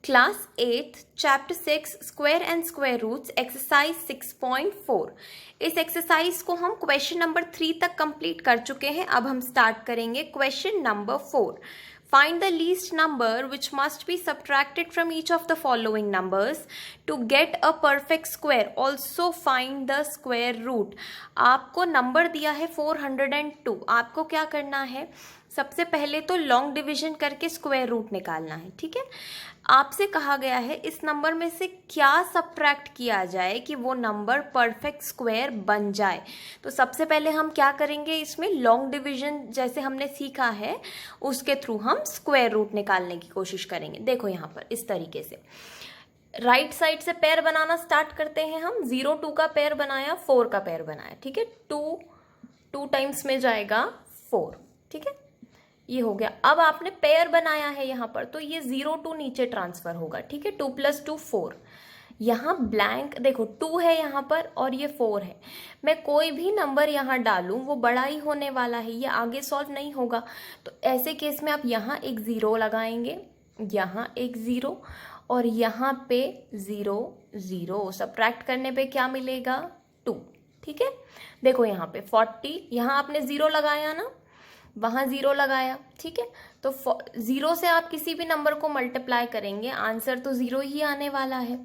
Class 8th Chapter 6 Square and Square Roots Exercise 6.4। इस exercise को हम क्वेश्चन नंबर 3 तक कंप्लीट कर चुके हैं। अब हम स्टार्ट करेंगे question number 4। Find the least number which must be subtracted from each of the following numbers to get a perfect square. Also find the square root. आपको नंबर दिया है 402। आपको क्या करना है, सबसे पहले तो लॉन्ग डिवीजन करके स्क्वायर रूट निकालना है। ठीक है, आपसे कहा गया है इस नंबर में से क्या सब्ट्रैक्ट किया जाए कि वो नंबर परफेक्ट स्क्वायर बन जाए। तो सबसे पहले हम क्या करेंगे, इसमें लॉन्ग डिवीजन जैसे हमने सीखा है उसके थ्रू हम स्क्वायर रूट निकालने की कोशिश करेंगे। देखो यहाँ पर इस तरीके से राइट साइड से पेयर बनाना स्टार्ट करते हैं हम। 0 2 का पेयर बनाया, 4 का पेयर बनाया। ठीक है, 2 टाइम्स में जाएगा 4। ठीक है, ये हो गया। अब आपने पेयर बनाया है यहाँ पर, तो ये 0 2 नीचे ट्रांसफर होगा। ठीक है, 2 + 2 4। यहाँ ब्लैंक देखो 2 है यहाँ पर और ये 4 है। मैं कोई भी नंबर यहाँ डालूं वो बड़ा ही होने वाला है, ये आगे सॉल्व नहीं होगा। तो ऐसे केस में आप यहाँ एक 0 लगाएंगे, यहाँ एक 0 और यहाँ पे 0 0। सब्ट्रैक्ट करने पे क्या मिलेगा, 2। ठीक है, देखो यहाँ पे 40, यहाँ आपने 0 लगाया ना, वहाँ 0 लगाया। ठीक है, तो 0 से आप किसी भी नंबर को मल्टीप्लाई करेंगे, आंसर तो 0 ही आने वाला है।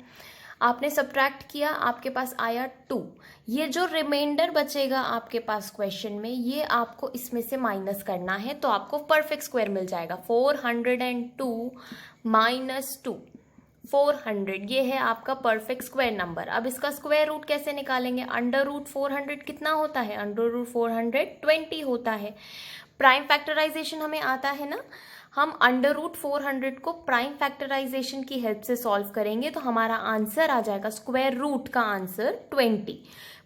आपने सब्ट्रैक्ट किया, आपके पास आया 2। ये जो रिमाइंडर बचेगा आपके पास क्वेश्चन में, ये आपको इसमें से माइनस करना है, तो आपको परफेक्ट स्क्वायर मिल जाएगा। 402 - 2 400, ये है आपका परफेक्ट स्क्वायर नंबर। अब इसका स्क्वायर रूट कैसे निकालेंगे, √400 कितना होता है, √420 होता है। प्राइम फैक्टराइजेशन हमें आता है ना, हम √400 को प्राइम फैक्टराइजेशन की हेल्प से सॉल्व करेंगे तो हमारा आंसर आ जाएगा, स्क्वायर रूट का answer 20।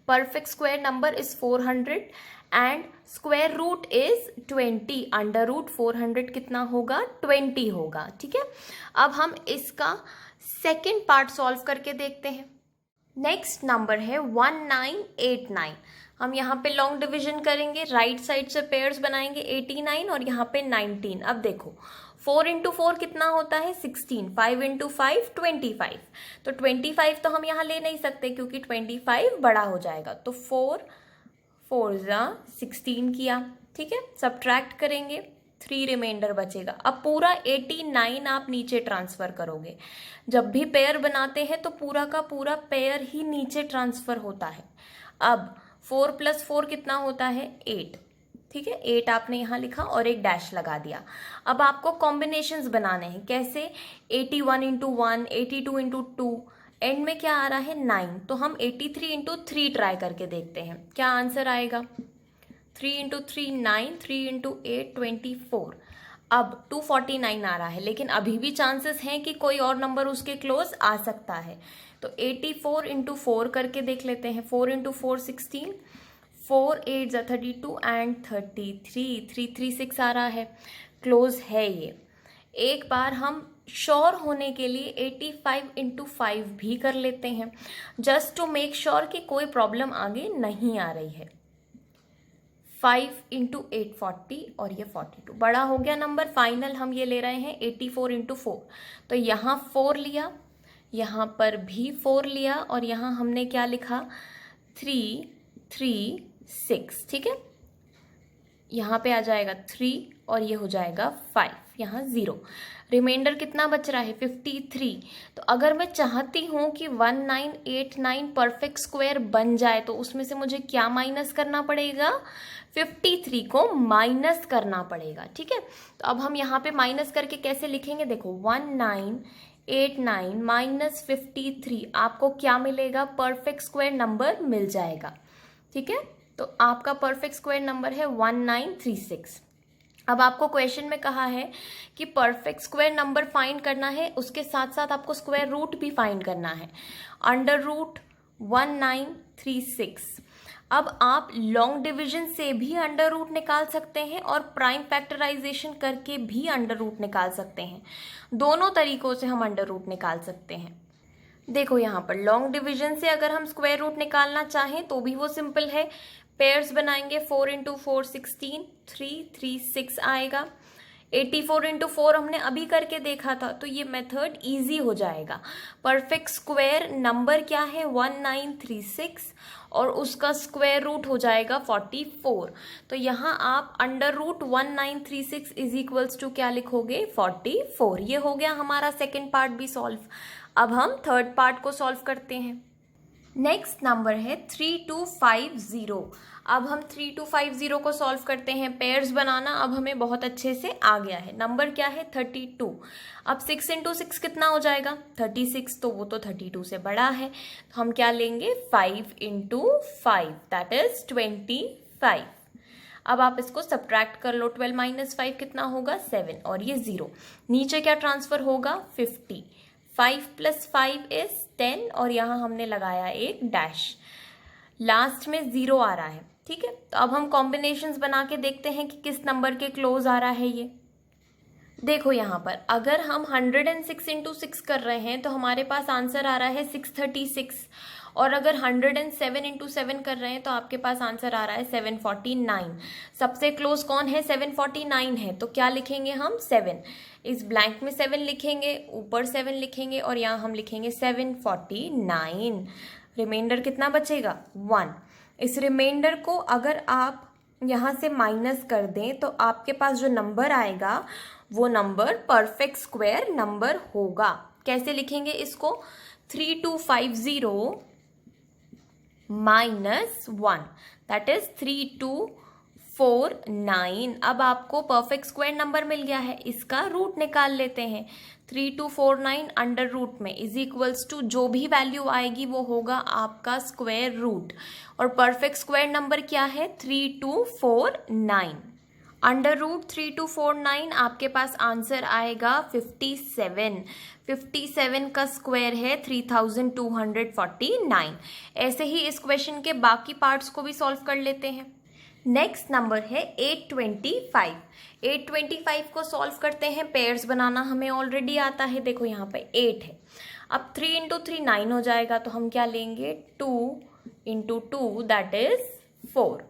Perfect square number is 400 and square root is 20। √400 कितना होगा, 20 होगा। ठीक है, अब हम इसका सेकेंड पार्ट सॉल्व करके देखते हैं। नेक्स्ट नंबर है 1989। हम यहाँ पे लॉन्ग डिवीजन करेंगे, राइट साइड से पेयर्स बनाएंगे 89 और यहाँ पे 19। अब देखो 4 × 4 कितना होता है, 16। 5 × 5 25। तो 25 तो हम यहाँ ले नहीं सकते क्योंकि 25 बड़ा हो जाएगा, तो 4 4 16 किया। ठीक है, सब्ट्रैक्ट करेंगे, 3 रिमाइंडर बचेगा। अब पूरा 89 आप नीचे ट्रांसफर करोगे। जब भी पेयर बनाते हैं तो पूरा का पूरा पेयर ही नीचे ट्रांसफर होता है। अब 4 + 4 कितना होता है, 8। ठीक है, 8 आपने यहाँ लिखा और एक डैश लगा दिया। अब आपको कॉम्बिनेशंस बनाने हैं, कैसे, 81 × 1, 82 × 2, एंड में क्या आ रहा है, 9। तो हम 83 × 3 ट्राई करके देखते हैं क्या आंसर आएगा। 3 × 3 9, 3 × 8 24। अब 249 आ रहा है, लेकिन अभी भी चांसेस हैं कि कोई और नंबर उसके क्लोज आ सकता है। तो 84 × 4 करके देख लेते हैं। 4 × 4 16, 4 8 32 एंड 33, 336 आ रहा है, क्लोज है ये। एक बार हम श्योर होने के लिए 85 × 5 भी कर लेते हैं, जस्ट टू मेक श्योर कि कोई प्रॉब्लम आगे नहीं आ रही है। 5 × 8 40 और ये 42, बड़ा हो गया नंबर। फाइनल हम ये ले रहे हैं 84 × 4। तो यहाँ 4 लिया, यहाँ पर भी 4 लिया और यहाँ हमने क्या लिखा, 3 3 6। ठीक है, यहाँ पे आ जाएगा 3 और ये हो जाएगा 5, यहाँ 0। रिमाइंडर कितना बच रहा है, 53। तो अगर मैं चाहती हूँ कि 1989 परफेक्ट स्क्वायर बन जाए तो उसमें से मुझे क्या माइनस करना पड़ेगा, 53 को माइनस करना पड़ेगा। ठीक है, तो अब हम यहाँ पे माइनस करके कैसे लिखेंगे, देखो 1989 - 53, आपको क्या मिलेगा, परफेक्ट स्क्वायर नंबर मिल जाएगा। ठीक है, तो आपका परफेक्ट स्क्वायर नंबर है 1936। अब आपको क्वेश्चन में कहा है कि परफेक्ट स्क्वायर नंबर फाइंड करना है, उसके साथ साथ आपको स्क्वायर रूट भी फाइंड करना है, √1936। अब आप लॉन्ग डिवीजन से भी अंडर रूट निकाल सकते हैं और प्राइम फैक्टराइजेशन करके भी अंडर रूट निकाल सकते हैं। दोनों तरीकों से हम अंडर रूट निकाल सकते हैं। देखो यहाँ पर लॉन्ग डिवीजन से अगर हम स्क्वायर रूट निकालना चाहें तो भी वो सिंपल है, पेयर्स बनाएंगे। 4 × 4 16, 3 3 6 आएगा। 84 इंटू 4 हमने अभी करके देखा था, तो ये मेथड इजी हो जाएगा। परफेक्ट स्क्वायर नंबर क्या है 1936 और उसका स्क्वायर रूट हो जाएगा 44। तो यहाँ आप under root 1936 is equals to क्या लिखोगे 44। ये हो गया हमारा सेकेंड पार्ट भी सॉल्व। अब हम थर्ड पार्ट को सॉल्व करते हैं। नेक्स्ट नंबर है 3250। अब हम 3250 को सॉल्व करते हैं। पेयर्स बनाना अब हमें बहुत अच्छे से आ गया है। नंबर क्या है 32। अब 6 इंटू 6 कितना हो जाएगा 36, तो वो तो 32 से बड़ा है, तो हम क्या लेंगे 5 इंटू 5 दैट इज 25। अब आप इसको सब्ट्रैक्ट कर लो, 12 माइनस 5 कितना होगा 7 और ये 0। नीचे क्या ट्रांसफर होगा 50। 5 प्लस 5 इज 10 और यहाँ हमने लगाया एक डैश, लास्ट में 0 आ रहा है। ठीक है, तो अब हम कॉम्बिनेशंस बना के देखते हैं कि किस नंबर के क्लोज आ रहा है ये। देखो यहाँ पर अगर हम 106 इंटू 6 कर रहे हैं तो हमारे पास आंसर आ रहा है 636, और अगर 107 इंटू 7 कर रहे हैं तो आपके पास आंसर आ रहा है 749। सबसे क्लोज कौन है 749 है, तो क्या लिखेंगे हम 7, इस ब्लैंक में 7 लिखेंगे, ऊपर 7 लिखेंगे और यहाँ हम लिखेंगे 749। रिमाइंडर कितना बचेगा 1। इस रिमाइंडर को अगर आप यहाँ से माइनस कर दें तो आपके पास जो नंबर आएगा वो नंबर परफेक्ट स्क्वायर नंबर होगा। कैसे लिखेंगे इसको 3250 माइनस 1 दैट इज 3249। अब आपको परफेक्ट स्क्वायर नंबर मिल गया है, इसका रूट निकाल लेते हैं। 3249 अंडर रूट में इज इक्वल्स टू जो भी वैल्यू आएगी वो होगा आपका स्क्वायर रूट, और परफेक्ट स्क्वायर नंबर क्या है 3249। अंडर रूट 3249 आपके पास आंसर आएगा 57। 57 का स्क्वायर है 3249। ऐसे ही इस क्वेश्चन के बाकी पार्ट्स को भी सॉल्व कर लेते हैं। नेक्स्ट नंबर है 825। 825 को सॉल्व करते हैं। पेयर्स बनाना हमें ऑलरेडी आता है। देखो यहाँ पे 8 है, अब 3 इंटू 3 9 हो जाएगा, तो हम क्या लेंगे 2 इंटू 2 दैट इज 4।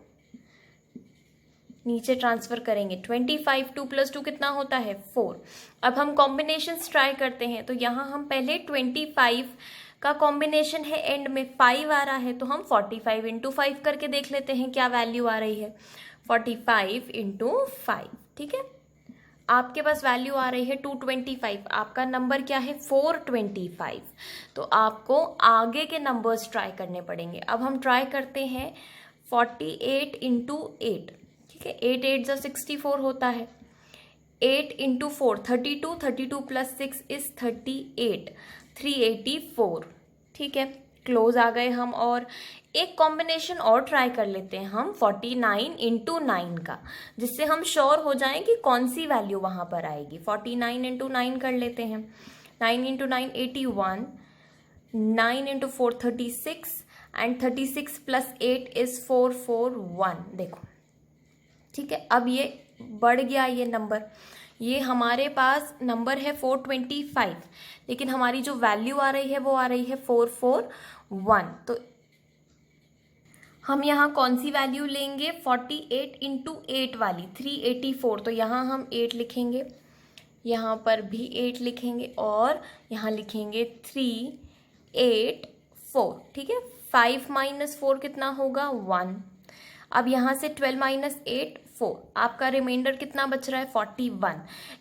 नीचे ट्रांसफर करेंगे 25, 2 प्लस 2 कितना होता है 4। अब हम कॉम्बिनेशन ट्राई करते हैं, तो यहाँ हम पहले 25 का कॉम्बिनेशन है, एंड में 5 आ रहा है, तो हम 45 इंटू 5 करके देख लेते हैं क्या वैल्यू आ रही है 45 इंटू 5। ठीक है, आपके पास वैल्यू आ रही है 225, आपका नंबर क्या है 425, तो आपको आगे के नंबर्स ट्राई करने पड़ेंगे। अब हम ट्राई करते हैं 48 इंटू 8। ठीक है, 8 8 जो 64 होता है, 8 इंटू 4 32, 32 प्लस 6 इज 38, 384। ठीक है, क्लोज आ गए हम। और एक कॉम्बिनेशन और ट्राई कर लेते हैं हम 49 इंटू 9 का, जिससे हम श्योर हो जाएं कि कौन सी वैल्यू वहाँ पर आएगी। 49 इंटू 9 कर लेते हैं। 9 into 9 81, 9 into 4 36 and 36 plus 8 is 441। देखो ठीक है, अब ये बढ़ गया ये नंबर। ये हमारे पास नंबर है 425, लेकिन हमारी जो वैल्यू आ रही है वो आ रही है 441। तो हम यहाँ कौन सी वैल्यू लेंगे 48 इंटू 8 वाली 384। तो यहाँ हम 8 लिखेंगे, यहाँ पर भी 8 लिखेंगे और यहाँ लिखेंगे 384। ठीक है, 5 माइनस 4 कितना होगा 1। अब यहाँ से 12 माइनस 8 4, आपका रिमाइंडर कितना बच रहा है 41।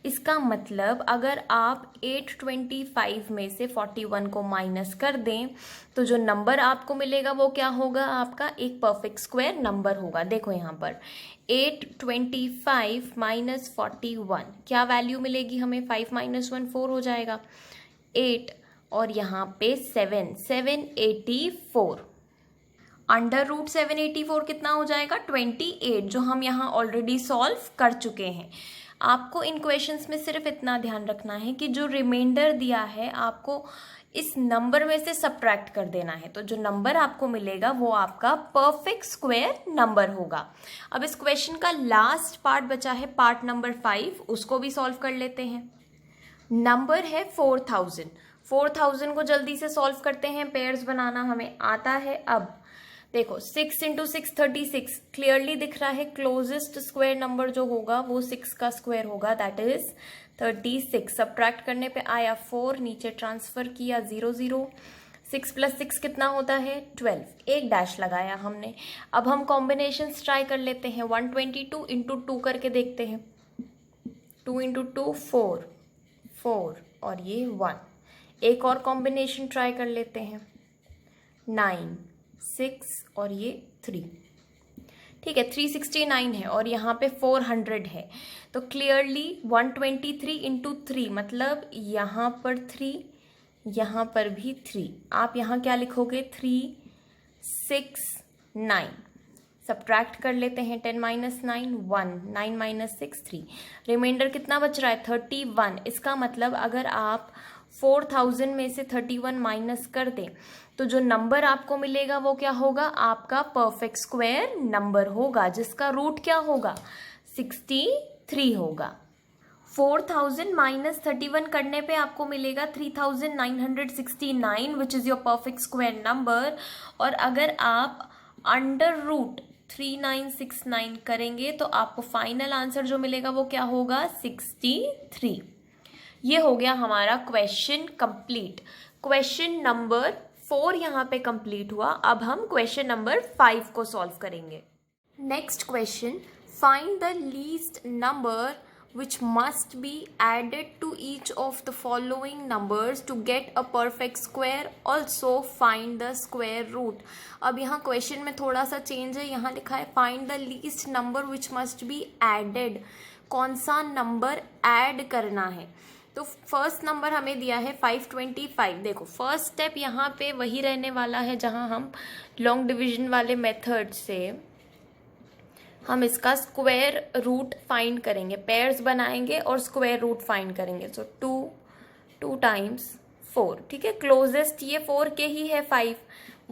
इसका मतलब अगर आप 825 में से 41 को माइनस कर दें तो जो नंबर आपको मिलेगा वो क्या होगा, आपका एक परफेक्ट स्क्वायर नंबर होगा। देखो यहाँ पर 825 माइनस 41 क्या वैल्यू मिलेगी हमें, 5 माइनस 1 4 हो जाएगा 8, और यहाँ पे 7 784। अंडर रूट 784 कितना हो जाएगा 28, जो हम यहाँ ऑलरेडी सॉल्व कर चुके हैं। आपको इन क्वेश्चंस में सिर्फ इतना ध्यान रखना है कि जो रिमाइंडर दिया है आपको इस नंबर में से सब्ट्रैक्ट कर देना है, तो जो नंबर आपको मिलेगा वो आपका परफेक्ट स्क्वायर नंबर होगा। अब इस क्वेश्चन का लास्ट पार्ट बचा है पार्ट नंबर 5, उसको भी सॉल्व कर लेते हैं। नंबर है 4000 को जल्दी से सॉल्व करते हैं। पेयर्स बनाना हमें आता है। अब देखो 6 इंटू 6 36 क्लियरली दिख रहा है। क्लोजेस्ट स्क्वायर नंबर जो होगा वो 6 का स्क्वायर होगा, दैट इज 36। सब्ट्रैक्ट करने पे आया 4, नीचे ट्रांसफर किया 0 0। 6 प्लस 6 कितना होता है 12, एक डैश लगाया हमने। अब हम कॉम्बिनेशन ट्राई कर लेते हैं। 122 इंटू 2 करके देखते हैं। 2 इंटू 2 4 4 और ये 1। एक और कॉम्बिनेशन ट्राई कर लेते हैं। 9 6 और ये 3। ठीक है, 369 है और यहाँ पे 400 है, तो क्लियरली 123 इंटू 3 मतलब यहाँ पर 3, यहाँ पर भी 3। आप यहाँ क्या लिखोगे 3 6 9। सब्ट्रैक्ट कर लेते हैं। 10 माइनस 9 1, 9 माइनस 6 3। रिमाइंडर कितना बच रहा है 31। इसका मतलब अगर आप 4000 में से 31 माइनस कर दें तो जो नंबर आपको मिलेगा वो क्या होगा, आपका परफेक्ट स्क्वायर नंबर होगा, जिसका रूट क्या होगा 63 होगा। 4000 माइनस 31 करने पे आपको मिलेगा 3969 which is your perfect square number. और अगर आप अंडर रूट 3969 करेंगे तो आपको फाइनल आंसर जो मिलेगा वो क्या होगा 63। ये हो गया हमारा क्वेश्चन कंप्लीट। क्वेश्चन नंबर 4 यहाँ पे कंप्लीट हुआ। अब हम क्वेश्चन नंबर 5 को सॉल्व करेंगे। Next question, find the least number which must be added to each of the following numbers to get a perfect square. Also find the square root. अब यहाँ question में थोड़ा सा चेंज है, यहाँ लिखा है find the least number which must be added. कौन सा नंबर ऐड करना है? तो फर्स्ट नंबर हमें दिया है 525। देखो फर्स्ट स्टेप यहाँ पे वही रहने वाला है जहाँ हम लॉन्ग डिवीजन वाले मेथड से हम इसका स्क्वायर रूट फाइंड करेंगे, पेयर्स बनाएंगे और स्क्वायर रूट फाइंड करेंगे। सो 2 टाइम्स 4, ठीक है, क्लोजेस्ट ये 4 के ही है 5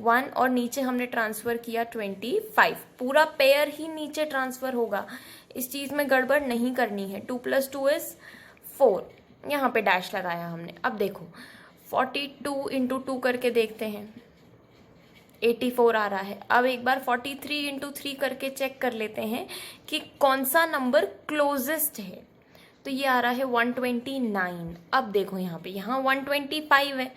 1 और नीचे हमने ट्रांसफर किया 25, पूरा पेयर ही नीचे ट्रांसफर होगा, इस चीज़ में गड़बड़ नहीं करनी है। 2 + 2 = 4, यहाँ पे डैश लगाया हमने। अब देखो 42 इंटू 2 करके देखते हैं, 84 आ रहा है। अब एक बार 43 इंटू 3 करके चेक कर लेते हैं कि कौन सा नंबर क्लोजेस्ट है। तो ये आ रहा है 129। अब देखो यहाँ पे, यहाँ 125 है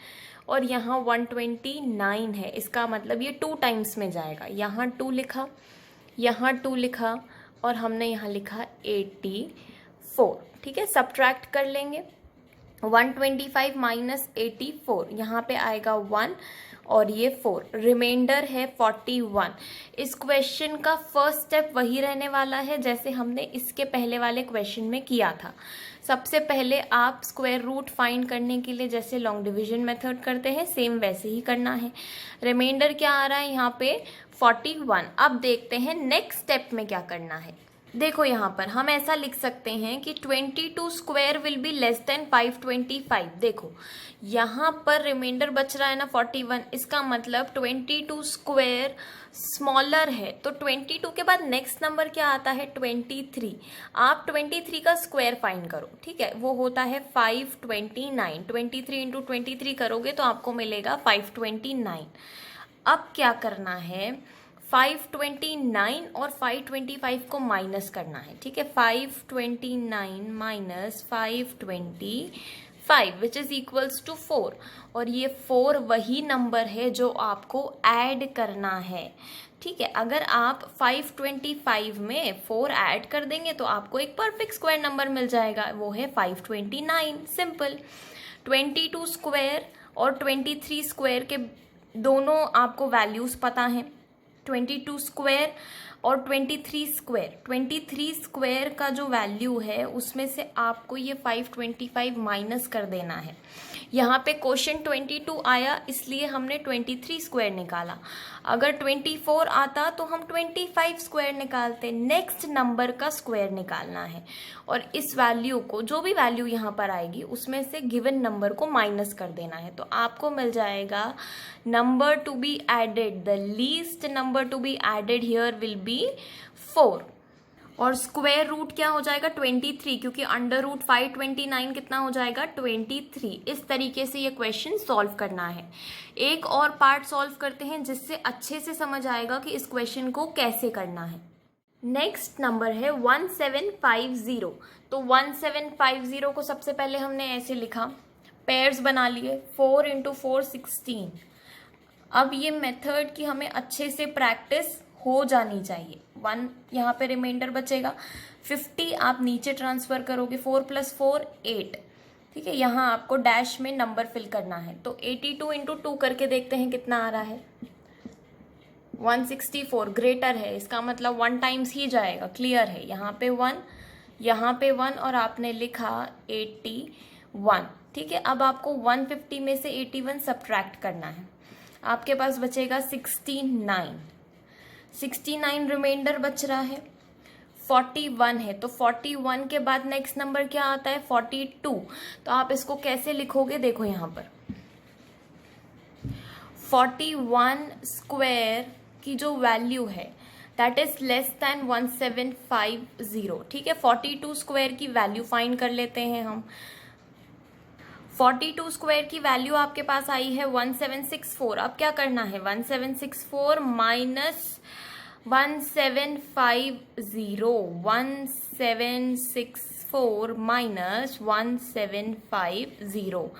और यहाँ 129 है, इसका मतलब ये 2 टाइम्स में जाएगा। यहाँ 2 लिखा, यहाँ 2 लिखा और हमने यहाँ लिखा 84, ठीक है। सब्ट्रैक्ट कर लेंगे। 125 माइनस 84, यहाँ पे आएगा 1 और ये 4, रिमाइंडर है 41। इस क्वेश्चन का फर्स्ट स्टेप वही रहने वाला है जैसे हमने इसके पहले वाले क्वेश्चन में किया था। सबसे पहले आप स्क्वायर रूट फाइंड करने के लिए जैसे लॉन्ग डिवीजन मेथड करते हैं सेम वैसे ही करना है। रिमाइंडर क्या आ रहा है यहाँ पे 41। अब देखते हैं नेक्स्ट स्टेप में क्या करना है। देखो यहाँ पर हम ऐसा लिख सकते हैं कि 22 square will be less than 525। देखो यहाँ पर रिमाइंडर बच रहा है ना 41, इसका मतलब 22 स्क्वायर स्मॉलर है। तो 22 के बाद नेक्स्ट नंबर क्या आता है 23। आप 23 का स्क्वायर फाइंड करो, ठीक है, वो होता है 529। 23 इंटू 23 करोगे तो आपको मिलेगा 529। अब क्या करना है 529 और 525 को माइनस करना है, ठीक है। 529 minus 525 which is equals to 4 और ये 4 वही नंबर है जो आपको ऐड करना है, ठीक है। अगर आप 525 में 4 ऐड कर देंगे तो आपको एक परफेक्ट स्क्वायर नंबर मिल जाएगा, वो है 529। सिंपल। 22 स्क्वायर और 23 स्क्वायर के दोनों आपको वैल्यूज़ पता हैं। 22 स्क्वायर और 23 स्क्वायर, 23 स्क्वायर का जो वैल्यू है उसमें से आपको ये 525 माइनस कर देना है। यहाँ पे क्वेश्चन 22 आया इसलिए हमने 23 स्क्वायर निकाला। अगर 24 आता तो हम 25 स्क्वायर निकालते। नेक्स्ट नंबर का स्क्वायर निकालना है और इस वैल्यू को, जो भी वैल्यू यहाँ पर आएगी उसमें से गिवन नंबर को माइनस कर देना है। तो आपको मिल जाएगा number to be added, the least number to be added here will be 4। और स्क्वायर रूट क्या हो जाएगा 23, क्योंकि अंडर रूट 529 कितना हो जाएगा 23। इस तरीके से ये क्वेश्चन सॉल्व करना है। एक और पार्ट सॉल्व करते हैं जिससे अच्छे से समझ आएगा कि इस क्वेश्चन को कैसे करना है। नेक्स्ट नंबर है 1750। तो 1750 को सबसे पहले हमने ऐसे लिखा, पेयर्स बना लिए, 4 × 4 16। अब ये मेथड की हमें अच्छे से प्रैक्टिस हो जानी चाहिए। 1 यहाँ पे रिमाइंडर बचेगा, 50 आप नीचे ट्रांसफर करोगे, 4 + 4 8। ठीक है, यहाँ आपको डैश में नंबर फिल करना है। तो 82 × 2 करके देखते हैं कितना आ रहा है। 164 ग्रेटर है, इसका मतलब 1 टाइम्स ही जाएगा, क्लियर है। यहाँ पे 1, यहाँ पे 1 और आपने लिखा 81। ठीक है, अब आपको 150 में से 81 सब्ट्रैक्ट करना है। आपके पास बचेगा 69। 69 रिमाइंडर बच रहा है। 41 है, तो 41 के बाद नेक्स्ट नंबर क्या आता है 42। तो आप इसको कैसे लिखोगे, देखो यहाँ पर 41 स्क्वायर की जो वैल्यू है दैट इज लेस देन 1750। ठीक है, 42 स्क्वायर की वैल्यू फाइंड कर लेते हैं हम। 42 स्क्वायर की वैल्यू आपके पास आई है 1764। अब क्या करना है, 1764 माइनस 1750, 1764 माइनस 1750।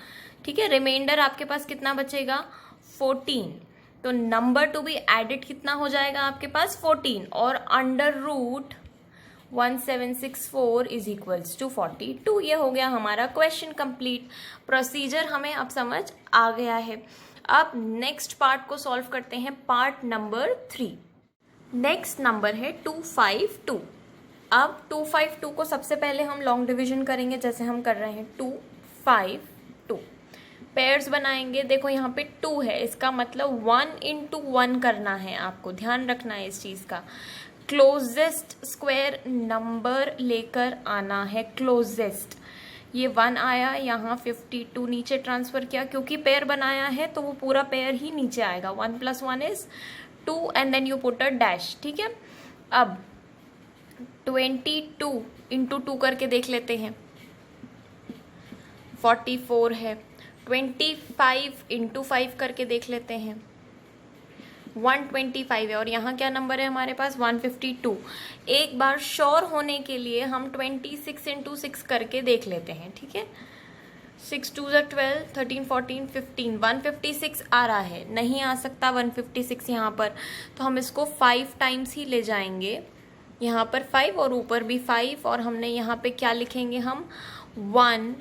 ठीक है, रिमाइंडर आपके पास कितना बचेगा 14। तो नंबर टू बी एडेड कितना हो जाएगा आपके पास 14, और under root 1764 is equals to 42। ये हो गया हमारा क्वेश्चन कंप्लीट। प्रोसीजर हमें अब समझ आ गया है। अब नेक्स्ट पार्ट को सॉल्व करते हैं, पार्ट नंबर 3। नेक्स्ट नंबर है 252। अब 252 को सबसे पहले हम लॉन्ग डिवीजन करेंगे, जैसे हम कर रहे हैं 252। पेयर्स बनाएंगे, देखो यहाँ पे 2 है, इसका मतलब 1 × 1 करना है, आपको ध्यान रखना है इस चीज़ का। क्लोजेस्ट स्क्वायर नंबर लेकर आना है, क्लोजेस्ट। ये 1 आया, यहाँ 52 नीचे ट्रांसफर किया, क्योंकि पेयर बनाया है तो वो पूरा पेयर ही नीचे आएगा। 1 + 1 is 2 and then you put a dash. ठीक है, अब 22 × 2 करके देख लेते हैं, 44 है। 25 × 5 करके देख लेते हैं, 125 है। और यहाँ क्या नंबर है हमारे पास 152। एक बार श्योर होने के लिए हम 26 × 6 करके देख लेते हैं। ठीक है, 6 2 12, 13 14 15, 156 आ रहा है, नहीं आ सकता 156 यहाँ पर, तो हम इसको 5 टाइम्स ही ले जाएंगे। यहाँ पर 5 और ऊपर भी 5, और हमने यहाँ पे क्या लिखेंगे हम 1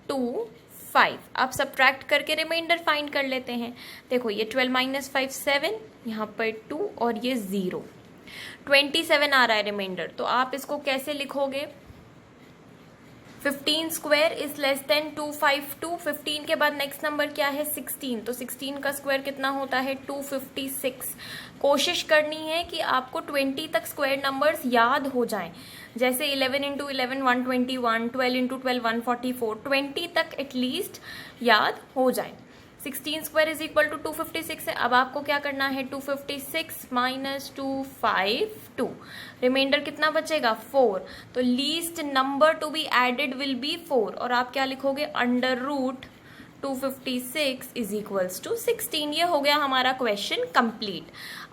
2 5। आप सब्ट्रैक्ट करके रिमाइंडर फाइंड कर लेते हैं। देखो ये 12 - 5 7, यहाँ पर 2 और ये 0, 27 आ रहा है रिमाइंडर। तो आप इसको कैसे लिखोगे, 15 स्क्वायर इज लेस देन 252। 15 के बाद नेक्स्ट नंबर क्या है 16, तो 16 का स्क्वायर कितना होता है 256। कोशिश करनी है कि आपको 20 तक स्क्वायर नंबर्स याद हो जाएं, जैसे 11 × 11 121, 12 × 12 144, 20 तक एटलीस्ट याद हो जाए। 16 स्क्वायर इज इक्वल टू 256 है। अब आपको क्या करना है 256 माइनस 252, रिमाइंडर कितना बचेगा 4। तो least number to be added will be 4, और आप क्या लिखोगे under root 256 is equals to 16। ये हो गया हमारा क्वेश्चन कंप्लीट।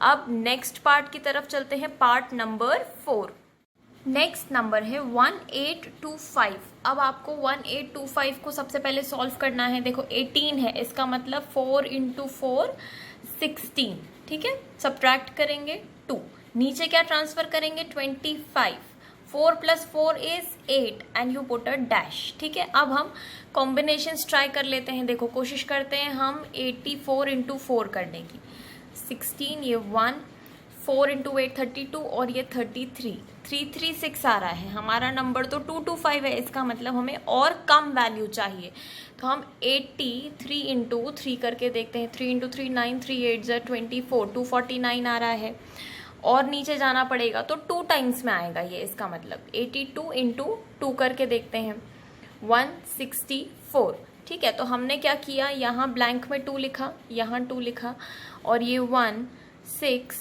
अब नेक्स्ट पार्ट की तरफ चलते हैं, पार्ट नंबर 4। नेक्स्ट नंबर है 1825। अब आपको 1825 को सबसे पहले सॉल्व करना है। देखो 18 है, इसका मतलब 4 × 4 16। ठीक है, सब्ट्रैक्ट करेंगे 2, नीचे क्या ट्रांसफर करेंगे 25, 4 + 4 is 8 and you put a dash. ठीक है, अब हम कॉम्बिनेशंस ट्राई कर लेते हैं। देखो कोशिश करते हैं हम 84 × 4 करने की, 16, ये 1, 4 × 8 32, और ये 33, 336 आ रहा है। हमारा नंबर तो 225 है, इसका मतलब हमें और कम वैल्यू चाहिए। तो हम 83 × 3 करके देखते हैं, 3 × 3 9, 3 8 24, 249 आ रहा है, और नीचे जाना पड़ेगा तो 2 टाइम्स में आएगा ये, इसका मतलब 82 × 2 करके देखते हैं 164। ठीक है, तो हमने क्या किया, यहाँ ब्लैंक में 2 लिखा, यहाँ 2 लिखा, और ये 1 6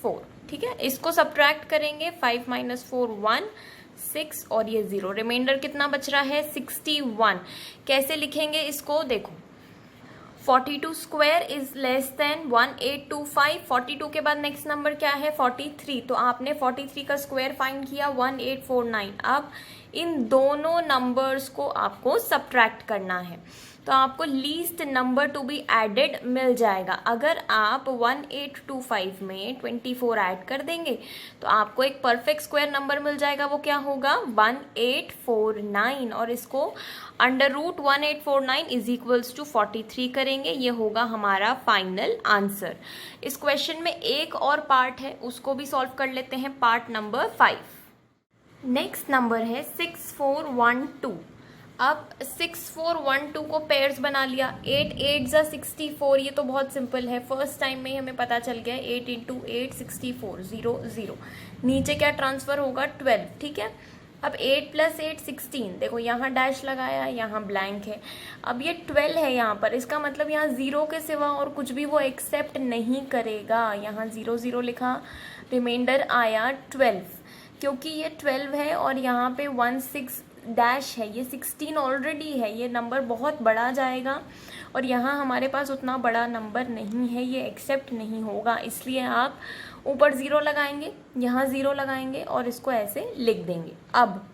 4, ठीक है। इसको सब्ट्रैक्ट करेंगे, 5 - 4 1 6 और ये 0, रिमाइंडर कितना बच रहा है 61। कैसे लिखेंगे इसको, देखो 42 स्क्वायर इज लेस देन 1825। 42 के बाद नेक्स्ट नंबर क्या है 43, तो आपने 43 का स्क्वायर फाइंड किया 1849। अब इन दोनों नंबर्स को आपको सब्ट्रैक्ट करना है, तो आपको least number to be added मिल जाएगा। अगर आप 1825 में 24 ऐड कर देंगे तो आपको एक परफेक्ट स्क्वायर नंबर मिल जाएगा, वो क्या होगा 1849, और इसको under root 1849 is equals to 43 करेंगे, ये होगा हमारा फाइनल आंसर। इस क्वेश्चन में एक और पार्ट है, उसको भी सॉल्व कर लेते हैं, पार्ट नंबर 5। नेक्स्ट नंबर है 6412। अब 6412 को पेयर्स बना लिया, 8 8 ज़ा 64, ये तो बहुत सिंपल है, फर्स्ट टाइम में ही हमें पता चल गया 8 × 8 64 0 0। नीचे क्या ट्रांसफर होगा 12, ठीक है। अब 8 + 8 16, देखो यहाँ डैश लगाया, यहाँ ब्लैंक है। अब ये 12 है यहाँ पर, इसका मतलब यहाँ 0 के सिवा और कुछ भी वो एक्सेप्ट नहीं करेगा। यहाँ 0 0 लिखा, रिमाइंडर आया 12, क्योंकि ये 12 है और यहाँ पे 16 डैश है, ये 16 ऑलरेडी है, ये नंबर बहुत बड़ा जाएगा और यहाँ हमारे पास उतना बड़ा नंबर नहीं है, ये एक्सेप्ट नहीं होगा। इसलिए आप ऊपर 0 लगाएंगे, यहाँ 0 लगाएंगे और इसको ऐसे लिख देंगे। अब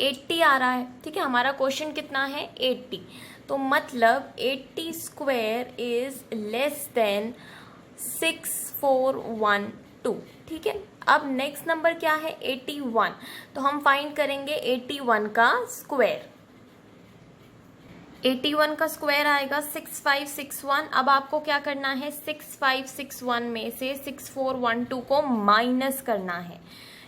80 आ रहा है, ठीक है, हमारा क्वेश्चन कितना है 80, तो मतलब 80 स्क्वायर इज लेस देन 6412, ठीक है। अब नेक्स्ट नंबर क्या है 81, तो हम फाइंड करेंगे 81 का स्क्वायर। 81 का स्क्वायर आएगा 6561। अब आपको क्या करना है 6561 में से 6412 को माइनस करना है।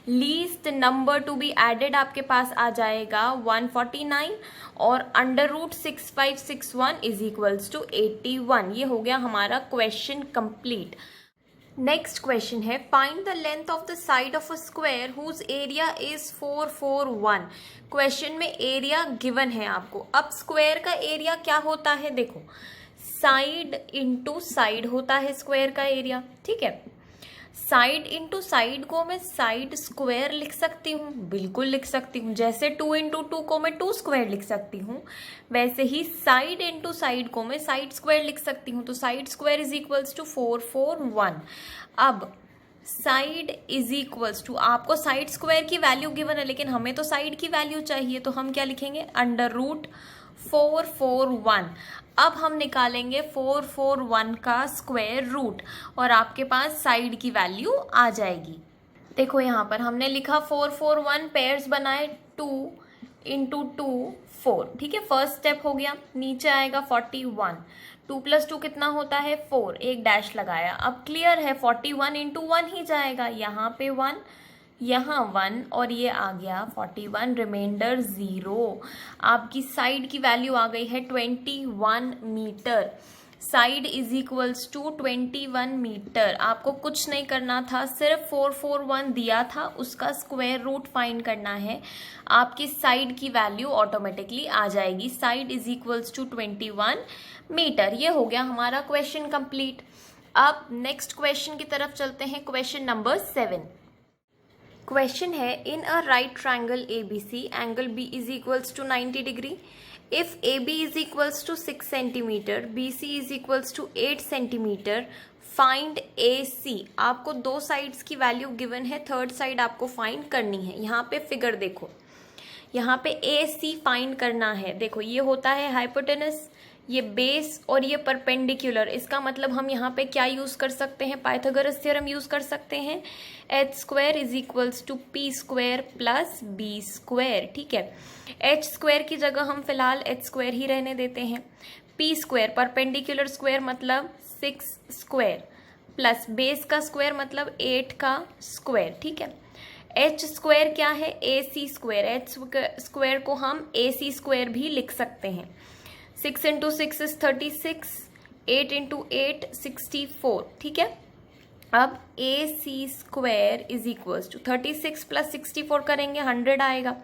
Least number to be added आपके पास आ जाएगा 149 और under root 6561 is equals to 81। ये हो गया हमारा क्वेश्चन कंप्लीट। नेक्स्ट क्वेश्चन है find the length of the side of a square whose area is 441। Question में एरिया गिवन है आपको। अब स्क्वायर का एरिया क्या होता है, देखो साइड इंटू साइड होता है स्क्वायर का एरिया, ठीक है। साइड इंटू साइड को मैं साइड स्क्वायर लिख सकती हूँ, बिल्कुल लिख सकती हूँ। जैसे 2 × 2 को मैं 2 स्क्वायर लिख सकती हूँ, वैसे ही साइड इंटू साइड को मैं साइड स्क्वायर लिख सकती हूँ। तो side square is equals to 441। अब साइड इज इक्वल्स टू, आपको साइड स्क्वायर की वैल्यू गिवन है लेकिन हमें तो साइड की वैल्यू चाहिए, तो हम क्या लिखेंगे अंडर रूट 441। अब हम निकालेंगे 441 का स्क्वायर रूट और आपके पास साइड की वैल्यू आ जाएगी। देखो यहाँ पर हमने लिखा 441, पेयर्स बनाए 2 × 2 4, ठीक है। फर्स्ट स्टेप हो गया, नीचे आएगा 41, 2 + 2 कितना होता है 4, एक डैश लगाया। अब क्लियर है 41 × 1 ही जाएगा, यहाँ पे 1 यहाँ 1 और ये आ गया 41, रिमाइंडर 0। आपकी साइड की वैल्यू आ गई है 21 metre. Side is equals to 21 metre. आपको कुछ नहीं करना था, सिर्फ 441 दिया था, उसका स्क्वायर रूट फाइंड करना है, आपकी साइड की वैल्यू ऑटोमेटिकली आ जाएगी। Side is equals to 21 metre. ये हो गया हमारा क्वेश्चन कंप्लीट। अब नेक्स्ट क्वेश्चन की तरफ चलते हैं, क्वेश्चन नंबर 7। क्वेश्चन है in a right triangle ABC angle B is equals to 90 degree. If AB is equals to 6 centimetre, BC is equals to 8 centimetre, find AC। आपको दो sides की value given है, third side आपको find करनी है। यहाँ पे फिगर देखो, यहाँ पे AC फाइंड करना है। देखो ये होता है हाइपोटेनस, ये बेस और ये परपेंडिकुलर। इसका मतलब हम यहाँ पे क्या यूज कर सकते हैं, पाइथागोरस थ्योरम यूज कर सकते हैं। h² is equals to p² plus b², ठीक है। h² की जगह हम फिलहाल h² ही रहने देते हैं। p² परपेंडिकुलर स्क्वायर मतलब 6² प्लस बेस का स्क्वायर मतलब 8 का स्क्वायर, ठीक है। h² क्या है AC², h² को हम AC² भी लिख सकते हैं। 6 × 6 इज 36, 8 × 8 64, ठीक है। अब AC² is equals to 36 plus 64 करेंगे 100 आएगा।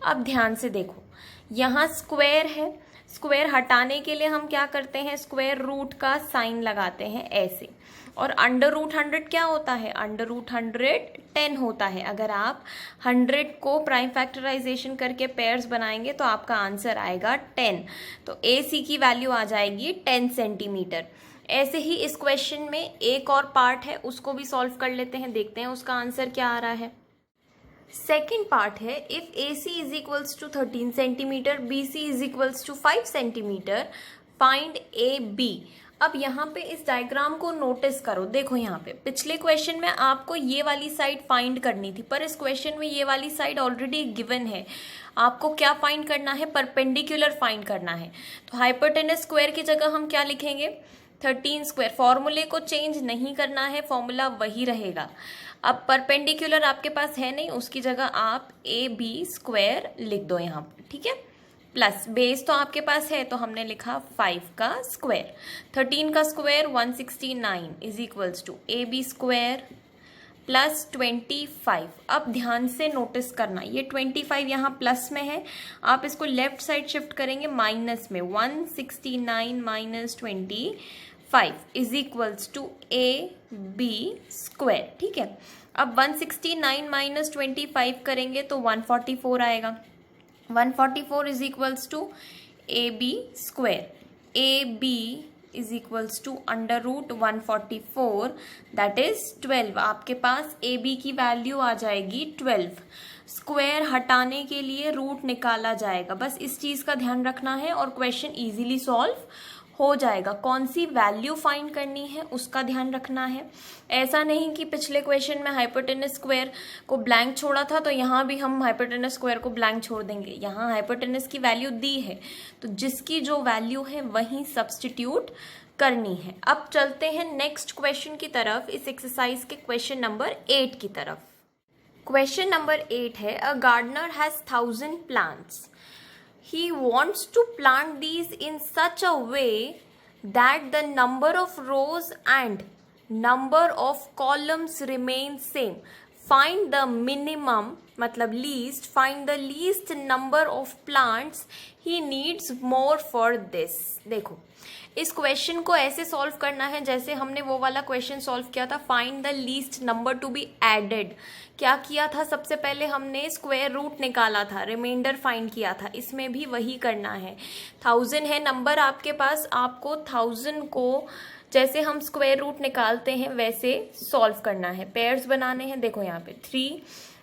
अब ध्यान से देखो, यहाँ स्क्वायर है, स्क्वायर हटाने के लिए हम क्या करते हैं, स्क्वायर रूट का साइन लगाते हैं ऐसे। और अंडर रूट 100 क्या होता है, अंडर रूट 100 10 होता है। अगर आप 100 को प्राइम फैक्टराइजेशन करके पेयर्स बनाएंगे तो आपका आंसर आएगा 10। तो ए सी की वैल्यू आ जाएगी 10 सेंटीमीटर। ऐसे ही इस क्वेश्चन में एक और पार्ट है, उसको भी सॉल्व कर लेते हैं, देखते हैं उसका आंसर क्या आ रहा है। सेकेंड पार्ट है, if A C is equals to 13 centimetre, B C is equals to 5 centimetre, find A B. अब यहाँ पे इस डायग्राम को नोटिस करो, देखो यहाँ पे पिछले क्वेश्चन में आपको ये वाली साइड फाइंड करनी थी, पर इस क्वेश्चन में ये वाली साइड ऑलरेडी गिवन है। आपको क्या फाइंड करना है, परपेंडिकुलर फाइंड करना है। तो हाइपोटेनस स्क्वायर की जगह हम क्या लिखेंगे, 13 स्क्वायर। फॉर्मूले को चेंज नहीं करना है, फॉर्मूला वही रहेगा। अब परपेंडिकुलर आपके पास है नहीं, उसकी जगह आप ए बी स्क्वायर लिख दो यहाँ पर, ठीक है। प्लस बेस तो आपके पास है, तो हमने लिखा 5 का स्क्वायर, 13 का square 169 is equals to A B square plus 25। अब ध्यान से नोटिस करना, ये 25 यहाँ प्लस में है, आप इसको लेफ्ट साइड शिफ्ट करेंगे माइनस में, 169 minus 25 is equals to A B square, ठीक है। अब 169 माइनस 25 करेंगे तो 144 आएगा। 144 is equals to A B square, A B is equals to under root 144 that is 12। आपके पास ए बी की वैल्यू आ जाएगी 12। स्क्वायर हटाने के लिए रूट निकाला जाएगा, बस इस चीज़ का ध्यान रखना है और क्वेश्चन इजीली सॉल्व हो जाएगा। कौन सी वैल्यू फाइंड करनी है उसका ध्यान रखना है। ऐसा नहीं कि पिछले क्वेश्चन में हाइपोटेनस स्क्वायर को ब्लैंक छोड़ा था तो यहाँ भी हम हाइपोटेनस स्क्वायर को ब्लैंक छोड़ देंगे। यहाँ हाइपोटेनस की वैल्यू दी है तो जिसकी जो वैल्यू है वही सब्स्टिट्यूट करनी है। अब चलते हैं नेक्स्ट क्वेश्चन की तरफ, इस एक्सरसाइज के क्वेश्चन नंबर 8 की तरफ। क्वेश्चन नंबर 8 है, a gardener has 1000 plants. He wants to plant these in such a way that the number of rows and number of columns remain same. Find the minimum, मतलब least, find the least number of plants he needs more for this. देखो इस question को ऐसे solve करना है जैसे हमने वो वाला क्वेश्चन सॉल्व किया था, find the least number to be added. क्या किया था, सबसे पहले हमने स्क्वायर रूट निकाला था, रिमाइंडर फाइंड किया था। इसमें भी वही करना है। 1000 है नंबर आपके पास, आपको 1000 को जैसे हम स्क्वायर रूट निकालते हैं वैसे सॉल्व करना है। पेयर्स बनाने हैं, देखो यहाँ पे 3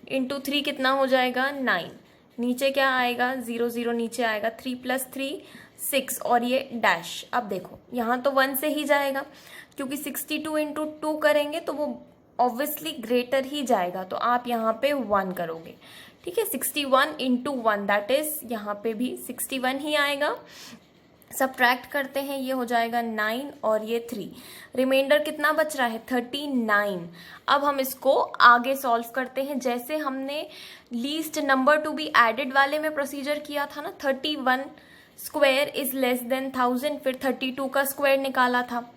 इंटू 3 कितना हो जाएगा 9, नीचे क्या आएगा 0 0 नीचे आएगा, 3 प्लस 3 6 और ये डैश। अब देखो यहाँ तो 1 से ही जाएगा क्योंकि 62 इंटू 2 करेंगे तो वो ऑब्वियसली ग्रेटर ही जाएगा, तो आप यहाँ पे 1 करोगे, ठीक है। 61 इंटू 1 दैट इज यहाँ पे भी 61 ही आएगा। सब्ट्रैक्ट करते हैं, ये हो जाएगा 9 और ये 3, रिमाइंडर कितना बच रहा है 39। अब हम इसको आगे सॉल्व करते हैं जैसे हमने least number to be added वाले में प्रोसीजर किया था ना। 31 स्क्वायर इज लेस देन 1000, फिर 32 का स्क्वायर निकाला था।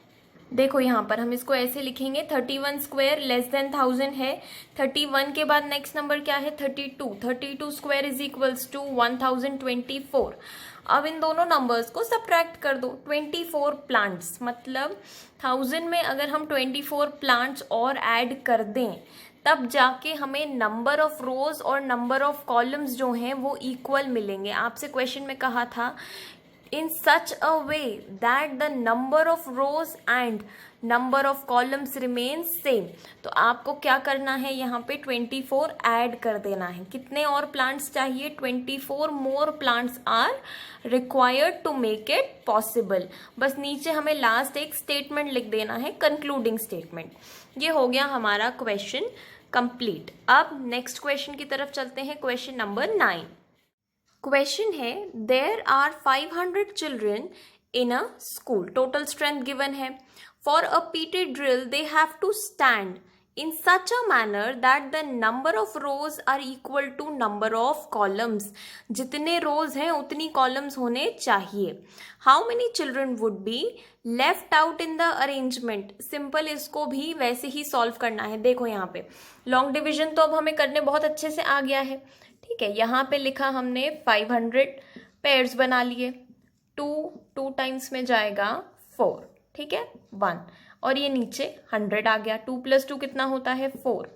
देखो यहाँ पर हम इसको ऐसे लिखेंगे, 31 स्क्वायर लेस देन 1000 है, 31 के बाद नेक्स्ट नंबर क्या है 32, 32 स्क्वायर इज इक्वल्स टू 1024। अब इन दोनों नंबर्स को सब्ट्रैक्ट कर दो। 24 प्लांट्स, मतलब 1000 में अगर हम 24 प्लांट्स और ऐड कर दें तब जाके हमें नंबर ऑफ रोज और नंबर ऑफ कॉलम्स जो हैं वो इक्वल मिलेंगे। आपसे क्वेश्चन में कहा था in such a way that the number of rows and number of columns remains same। तो आपको क्या करना है, यहाँ पे 24 ऐड कर देना है। कितने और प्लांट्स चाहिए, 24 more plants are required to make it possible. बस नीचे हमें लास्ट एक स्टेटमेंट लिख देना है, कंक्लूडिंग स्टेटमेंट। ये हो गया हमारा क्वेश्चन कंप्लीट। अब नेक्स्ट क्वेश्चन की तरफ चलते हैं, क्वेश्चन नंबर 9। क्वेश्चन है, there are 500 children in a school, total strength given है। For a PT drill they have to stand in such a manner that the number of rows are equal to number of columns. जितने rows हैं उतनी columns होने चाहिए। How many children would be left out in the arrangement. Simple, इसको भी वैसे ही solve करना है। देखो यहाँ पे लॉन्ग डिविजन तो अब हमें करने बहुत अच्छे से आ गया है, ठीक है। यहाँ पे लिखा हमने 500 पेयर्स बना लिए, टू टाइम्स में जाएगा 4, ठीक है 1, और ये नीचे 100 आ गया। 2 + 2 कितना होता है 4।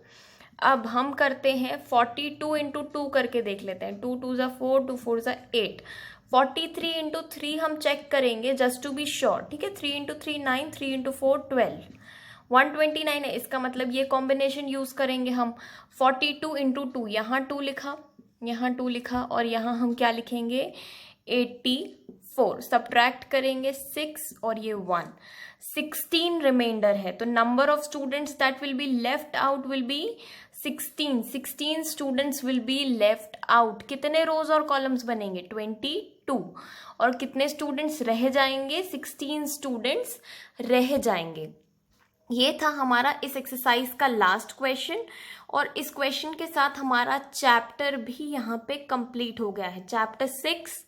अब हम करते हैं 42 इंटू 2 करके देख लेते हैं। 2 2 ज़ा 4, 2 4 ज़ा 8। 43 इंटू 3 हम चेक करेंगे जस्ट टू बी श्योर, ठीक है। 3 इंटू 3 9, 3 इंटू 4 12, 129 है। इसका मतलब ये कॉम्बिनेशन यूज करेंगे हम। 42 इंटू 2, यहाँ 2 लिखा, यहाँ 2 लिखा, और यहाँ हम क्या लिखेंगे 84। सब्ट्रैक्ट करेंगे 6 और ये 1, 16 रिमाइंडर है। तो number of students that will be left out will be 16। 16 students will be left out. कितने रोज और कॉलम्स बनेंगे 22, और कितने स्टूडेंट्स रह जाएंगे 16 स्टूडेंट्स रह जाएंगे। ये था हमारा इस एक्सरसाइज का लास्ट क्वेश्चन, और इस क्वेश्चन के साथ हमारा चैप्टर भी यहाँ पे कंप्लीट हो गया है। चैप्टर 6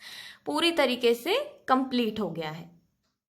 पूरी तरीके से कंप्लीट हो गया है।